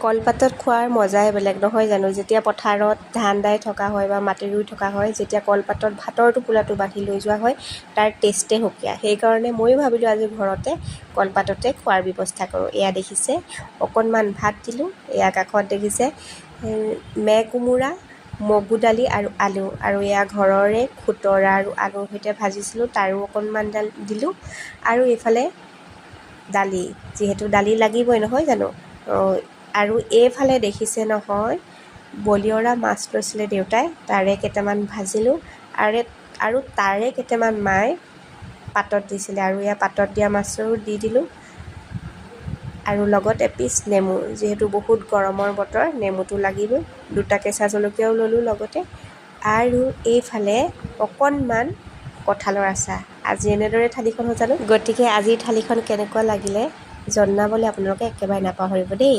কলপাতত খোৱাৰ মজাই বেলেগ নহয় জানো। যেতিয়া পথাৰত ধান দাই থকা হয় বা মাটি ৰুই থকা হয়, যেতিয়া কলপাতত ভাতৰ টোপোলাটো বান্ধি লৈ যোৱা হয়, তাৰ টেষ্টে সুকীয়া। সেইকাৰণে ময়ো ভাবিলোঁ আজি ঘৰতে কলপাততে খোৱাৰ ব্যৱস্থা কৰোঁ। এয়া দেখিছে অকণমান ভাত দিলোঁ, এয়া কাষত দেখিছে মে কোমোৰা, মগু দালি আৰু আলু, আৰু এয়া ঘৰৰে খুতৰা আৰু আলুৰ সৈতে ভাজিছিলোঁ, তাৰো অকণমান দিলোঁ, আৰু এইফালে দালি, যিহেতু দালি লাগিবই নহয় জানো। আৰু এইফালে দেখিছে নহয় বলিয়ৰা মাছ লৈছিলে দেউতাই, তাৰে কেইটামান ভাজিলোঁ, আৰু তাৰে কেইটামান মায়ে পাতত দিছিলে, আৰু এয়া পাতত দিয়া মাছো দি দিলোঁ, আৰু লগত এপিচ নেমু, যিহেতু বহুত গৰমৰ বতৰ নেমুটো লাগিবই, 2টা কেঁচা জলকীয়াও ল'লোঁ লগতে, আৰু এইফালে অকণমান কঁঠালৰ আচাৰ। আজি এনেদৰে থালিখন সজালোঁ। গতিকে আজিৰ থালিখন কেনেকুৱা লাগিলে জনাবলৈ আপোনালোকে একেবাৰে নাপাহৰিব দেই।